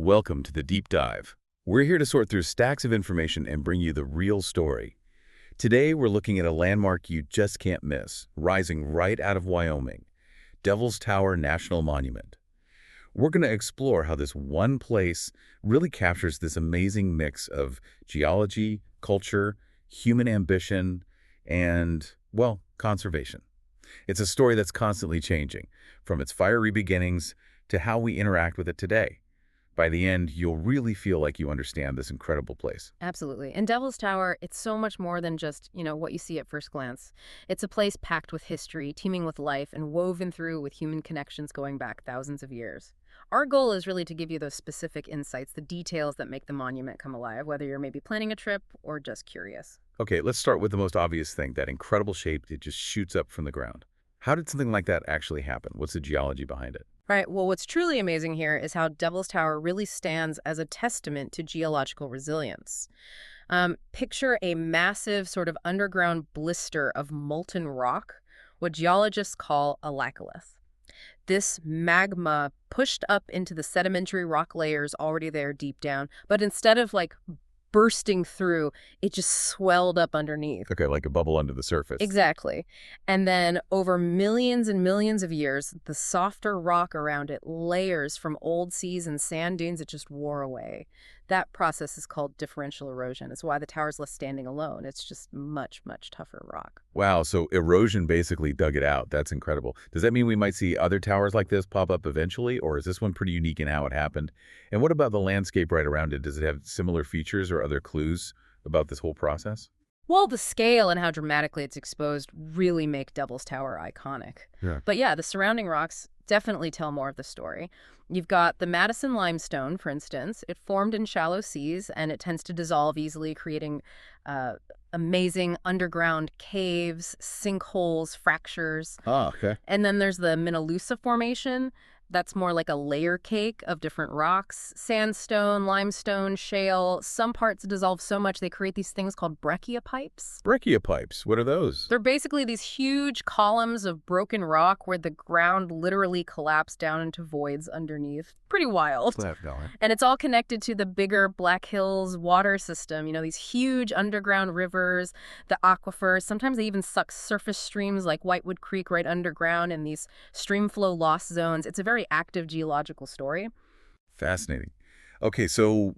Welcome to the Deep Dive. We're here to sort through stacks of information and bring you the real story. Today, we're looking at a landmark you just can't miss, rising right out of Wyoming, Devil's Tower National Monument. We're going to explore how this one place really captures this amazing mix of geology, culture, human ambition, and, well, conservation. It's a story that's constantly changing, from its fiery beginnings to how we interact with it today. By the end, you'll really feel like you understand this incredible place. Absolutely. And Devil's Tower, it's so much more than just, what you see at first glance. It's a place packed with history, teeming with life, and woven through with human connections going back thousands of years. Our goal is really to give you those specific insights, the details that make the monument come alive, whether you're maybe planning a trip or just curious. Okay, let's start with the most obvious thing, that incredible shape that just shoots up from the ground. How did something like that actually happen? What's the geology behind it? Right. Well, what's truly amazing here is how Devil's Tower really stands as a testament to geological resilience. Picture a massive sort of underground blister of molten rock, what geologists call a laccolith. This magma pushed up into the sedimentary rock layers already there deep down, but instead of bursting through, it just swelled up underneath. Okay, like a bubble under the surface. Exactly. And then over millions and millions of years, the softer rock around it, layers from old seas and sand dunes, it just wore away. That process is called differential erosion. It's why the tower's left standing alone. It's just much, much tougher rock. Wow, so erosion basically dug it out. That's incredible. Does that mean we might see other towers like this pop up eventually, or is this one pretty unique in how it happened? And what about the landscape right around it? Does it have similar features or other clues about this whole process? Well, the scale and how dramatically it's exposed really make Devil's Tower iconic. Yeah. But yeah, the surrounding rocks definitely tell more of the story. You've got the Madison limestone, for instance. It formed in shallow seas, and it tends to dissolve easily, creating amazing underground caves, sinkholes, fractures. Oh, okay. And then there's the Minnelusa Formation. That's more like a layer cake of different rocks, sandstone, limestone, shale. Some parts dissolve so much they create these things called brachiopipes. Brachiopipes, what are those? They're basically these huge columns of broken rock where the ground literally collapsed down into voids underneath. Pretty wild. And it's all connected to the bigger Black Hills water system. These huge underground rivers, the aquifers. Sometimes they even suck surface streams like Whitewood Creek right underground in these stream flow loss zones. It's a very active geological story. Fascinating. Okay, so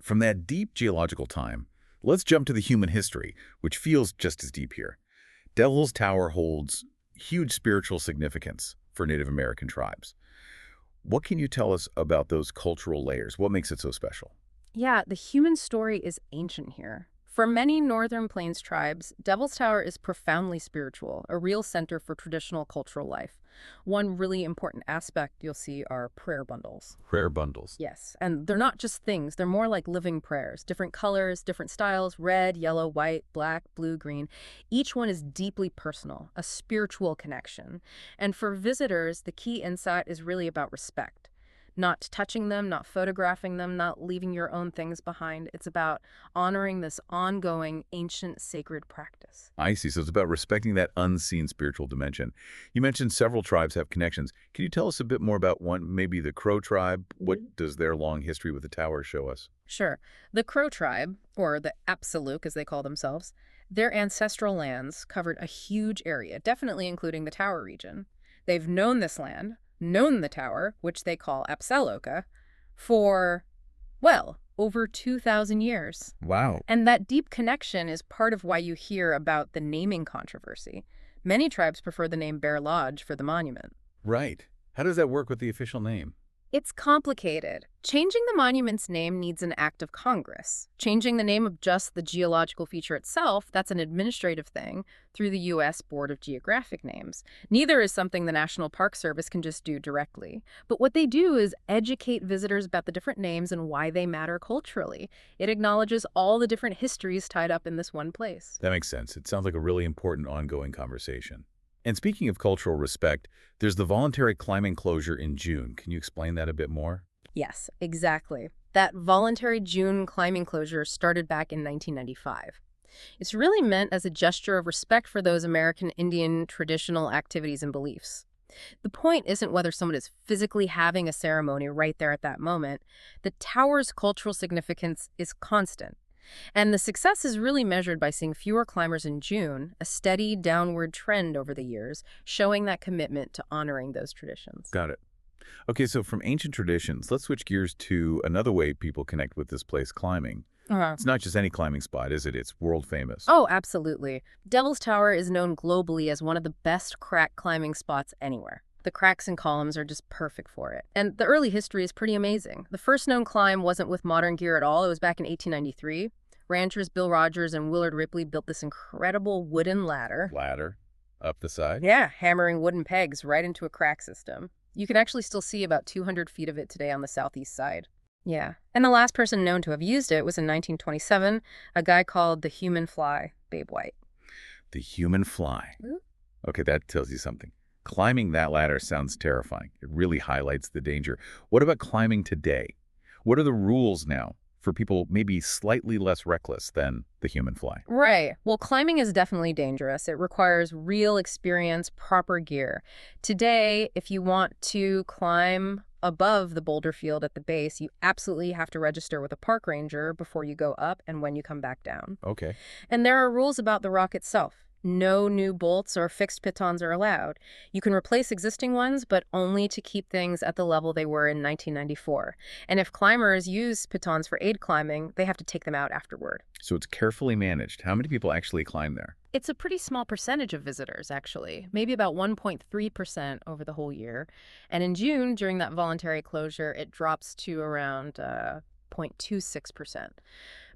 from that deep geological time, let's jump to the human history, which feels just as deep here. Devil's Tower holds huge spiritual significance for Native American tribes. What can you tell us about those cultural layers? What makes it so special? Yeah, the human story is ancient here. For many Northern Plains tribes, Devil's Tower is profoundly spiritual, a real center for traditional cultural life. One really important aspect you'll see are prayer bundles. Prayer bundles. Yes, and they're not just things, they're more like living prayers. Different colors, different styles, red, yellow, white, black, blue, green. Each one is deeply personal, a spiritual connection. And for visitors, the key insight is really about respect. Not touching them, not photographing them, not leaving your own things behind. It's about honoring this ongoing, ancient, sacred practice. I see. So it's about respecting that unseen spiritual dimension. You mentioned several tribes have connections. Can you tell us a bit more about one, maybe the Crow tribe? What does their long history with the tower show us? Sure. The Crow tribe, or the Apsaluk as they call themselves, their ancestral lands covered a huge area, definitely including the tower region. They've known this land, known the tower, which they call Apsaloka, for, well, over 2,000 years. Wow. And that deep connection is part of why you hear about the naming controversy. Many tribes prefer the name Bear Lodge for the monument. Right. How does that work with the official name? It's complicated. Changing the monument's name needs an act of Congress. Changing the name of just the geological feature itself, that's an administrative thing through the U.S. Board of Geographic Names. Neither is something the National Park Service can just do directly. But what they do is educate visitors about the different names and why they matter culturally. It acknowledges all the different histories tied up in this one place. That makes sense. It sounds like a really important ongoing conversation. And speaking of cultural respect, there's the voluntary climbing closure in June. Can you explain that a bit more? Yes, exactly. That voluntary June climbing closure started back in 1995. It's really meant as a gesture of respect for those American Indian traditional activities and beliefs. The point isn't whether someone is physically having a ceremony right there at that moment. The tower's cultural significance is constant. And the success is really measured by seeing fewer climbers in June, a steady downward trend over the years, showing that commitment to honoring those traditions. Got it. Okay, so from ancient traditions, let's switch gears to another way people connect with this place, climbing. It's not just any climbing spot, is it? It's world famous. Oh, absolutely. Devil's Tower is known globally as one of the best crack climbing spots anywhere. The cracks and columns are just perfect for it. And the early history is pretty amazing. The first known climb wasn't with modern gear at all. It was back in 1893. Ranchers Bill Rogers and Willard Ripley built this incredible wooden ladder. Ladder up the side? Yeah, hammering wooden pegs right into a crack system. You can actually still see about 200 feet of it today on the southeast side. Yeah. And the last person known to have used it was in 1927, a guy called the Human Fly, Babe White. The human fly. Ooh. Okay, that tells you something. Climbing that ladder sounds terrifying. It really highlights the danger. What about climbing today? What are the rules now for people maybe slightly less reckless than the human fly? Right. Well, climbing is definitely dangerous. It requires real experience, proper gear. Today, if you want to climb above the boulder field at the base, you absolutely have to register with a park ranger before you go up and when you come back down. Okay. And there are rules about the rock itself. No new bolts or fixed pitons are allowed. You can replace existing ones, but only to keep things at the level they were in 1994. And if climbers use pitons for aid climbing, they have to take them out afterward. So it's carefully managed. How many people actually climb there? It's a pretty small percentage of visitors, actually, maybe about 1.3% over the whole year. And in June, during that voluntary closure, it drops to around 0.26%.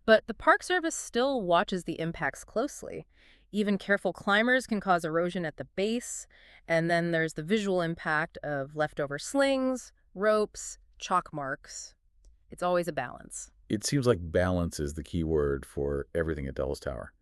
But the Park Service still watches the impacts closely. Even careful climbers can cause erosion at the base, and then there's the visual impact of leftover slings, ropes, chalk marks. It's always a balance. It seems like balance is the key word for everything at Devil's Tower.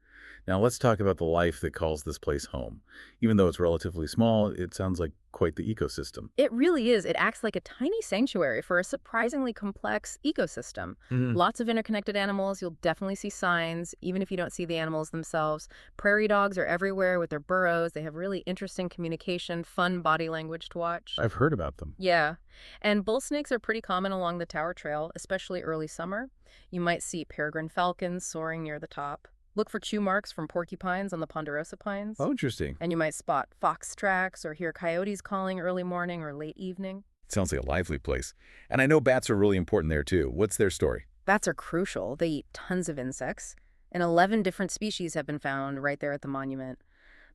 Now let's talk about the life that calls this place home. Even though it's relatively small, it sounds like quite the ecosystem. It really is. It acts like a tiny sanctuary for a surprisingly complex ecosystem. Lots of interconnected animals. You'll definitely see signs, even if you don't see the animals themselves. Prairie dogs are everywhere with their burrows. They have really interesting communication, fun body language to watch. I've heard about them. Yeah. And bull snakes are pretty common along the tower trail, especially early summer. You might see peregrine falcons soaring near the top. Look for chew marks from porcupines on the ponderosa pines. Oh, interesting. And you might spot fox tracks or hear coyotes calling early morning or late evening. Sounds like a lively place. And I know bats are really important there, too. What's their story? Bats are crucial. They eat tons of insects, and 11 different species have been found right there at the monument.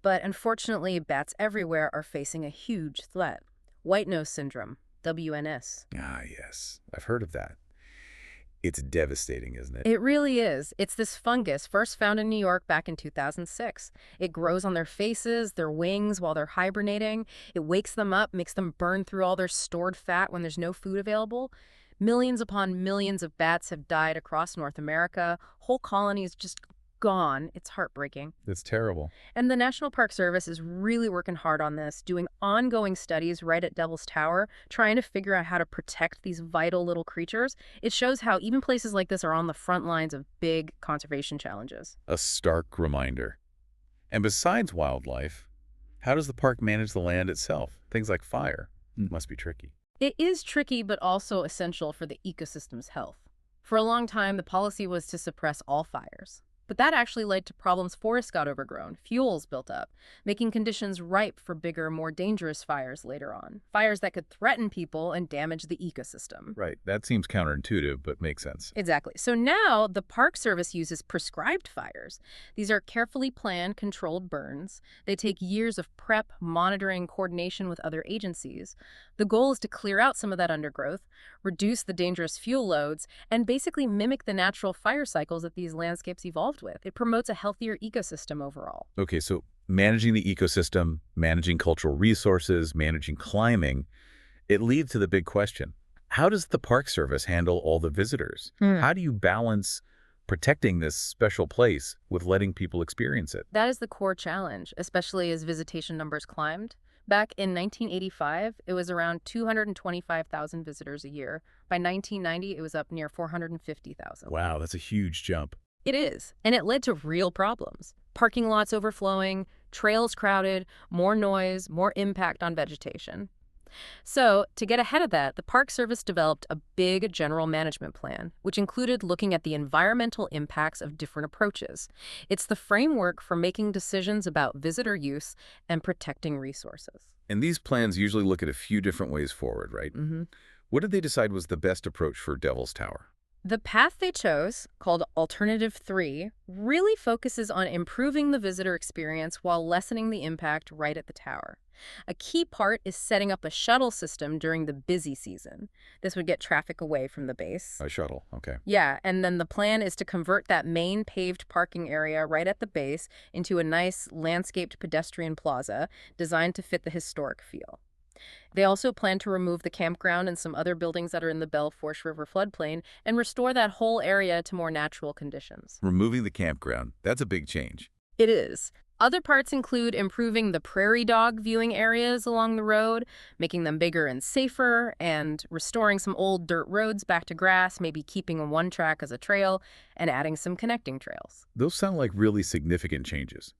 But unfortunately, bats everywhere are facing a huge threat. White nose syndrome, WNS. Ah, yes. I've heard of that. It's devastating, isn't it? It really is. It's this fungus first found in New York back in 2006. It grows on their faces, their wings while they're hibernating. It wakes them up, makes them burn through all their stored fat when there's no food available. Millions upon millions of bats have died across North America. Whole colonies just gone. It's heartbreaking. It's terrible. And the National Park Service is really working hard on this, doing ongoing studies right at Devil's Tower, trying to figure out how to protect these vital little creatures. It shows how even places like this are on the front lines of big conservation challenges. A stark reminder. And besides wildlife, how does the park manage the land itself? Things like fire must be tricky. It is tricky, but also essential for the ecosystem's health. For a long time, the policy was to suppress all fires. But that actually led to problems. Forests got overgrown, fuels built up, making conditions ripe for bigger, more dangerous fires later on. Fires that could threaten people and damage the ecosystem. Right. That seems counterintuitive, but makes sense. Exactly. So now the Park Service uses prescribed fires. These are carefully planned, controlled burns. They take years of prep, monitoring, coordination with other agencies. The goal is to clear out some of that undergrowth, reduce the dangerous fuel loads, and basically mimic the natural fire cycles that these landscapes evolved with. It promotes a healthier ecosystem overall. Okay, so managing the ecosystem, managing cultural resources, managing climbing, it leads to the big question. How does the Park Service handle all the visitors? How do you balance protecting this special place with letting people experience it? That is the core challenge, especially as visitation numbers climbed. Back in 1985, it was around 225,000 visitors a year. By 1990, it was up near 450,000. Wow, that's a huge jump. It is, and it led to real problems. Parking lots overflowing, Trails crowded, more noise, more impact on vegetation. So, to get ahead of that, the Park Service developed a big general management plan, which included looking at the environmental impacts of different approaches. It's the framework for making decisions about visitor use and protecting resources. And these plans usually look at a few different ways forward, right? hmm What did they decide was the best approach for Devil's Tower? The path they chose, called Alternative 3, really focuses on improving the visitor experience while lessening the impact right at the tower. A key part is setting up a shuttle system during the busy season. This would get traffic away from the base. A shuttle, okay. Yeah, and then the plan is to convert that main paved parking area right at the base into a nice landscaped pedestrian plaza designed to fit the historic feel. They also plan to remove the campground and some other buildings that are in the Belle Fourche River floodplain and restore that whole area to more natural conditions. Removing the campground, that's a big change. It is. Other parts include improving the prairie dog viewing areas along the road, making them bigger and safer, and restoring some old dirt roads back to grass, maybe keeping one track as a trail, and adding some connecting trails. Those sound like really significant changes.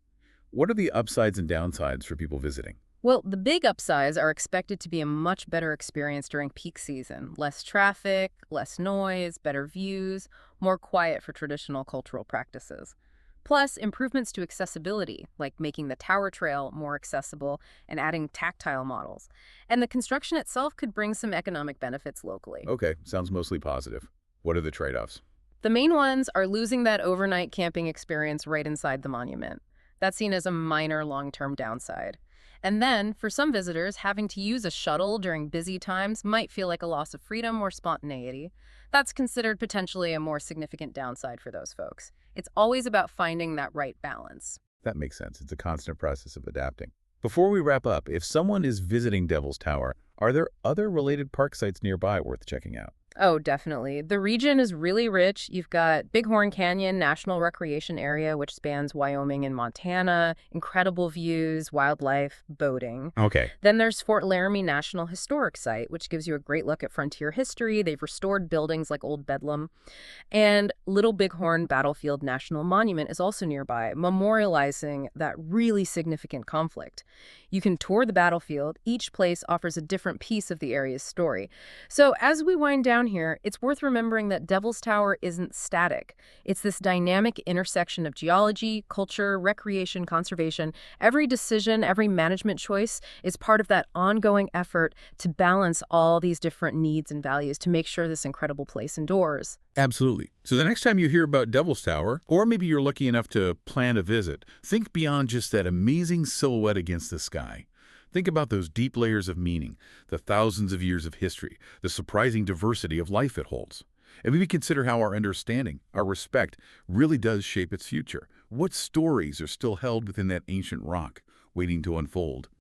What are the upsides and downsides for people visiting? Well, the big upsides are expected to be a much better experience during peak season. Less traffic, less noise, better views, more quiet for traditional cultural practices. Plus, improvements to accessibility, like making the tower trail more accessible and adding tactile models. And the construction itself could bring some economic benefits locally. Okay, sounds mostly positive. What are the trade-offs? The main ones are losing that overnight camping experience right inside the monument. That's seen as a minor long-term downside. And then, for some visitors, having to use a shuttle during busy times might feel like a loss of freedom or spontaneity. That's considered potentially a more significant downside for those folks. It's always about finding that right balance. That makes sense. It's a constant process of adapting. Before we wrap up, if someone is visiting Devil's Tower, are there other related park sites nearby worth checking out? Oh, definitely. The region is really rich. You've got Bighorn Canyon National Recreation Area, which spans Wyoming and Montana, incredible views, wildlife, boating. Okay. Then there's Fort Laramie National Historic Site, which gives you a great look at frontier history. They've restored buildings like Old Bedlam. And Little Bighorn Battlefield National Monument is also nearby, memorializing that really significant conflict. You can tour the battlefield. Each place offers a different piece of the area's story. So as we wind down here, it's worth remembering that Devil's Tower isn't static. It's this dynamic intersection of geology, culture, recreation, conservation. Every decision, every management choice is part of that ongoing effort to balance all these different needs and values to make sure this incredible place endures. Absolutely. So the next time you hear about Devil's Tower, or maybe you're lucky enough to plan a visit, think beyond just that amazing silhouette against the sky. Think about those deep layers of meaning, the thousands of years of history, the surprising diversity of life it holds. And maybe consider how our understanding, our respect, really does shape its future. What stories are still held within that ancient rock, waiting to unfold?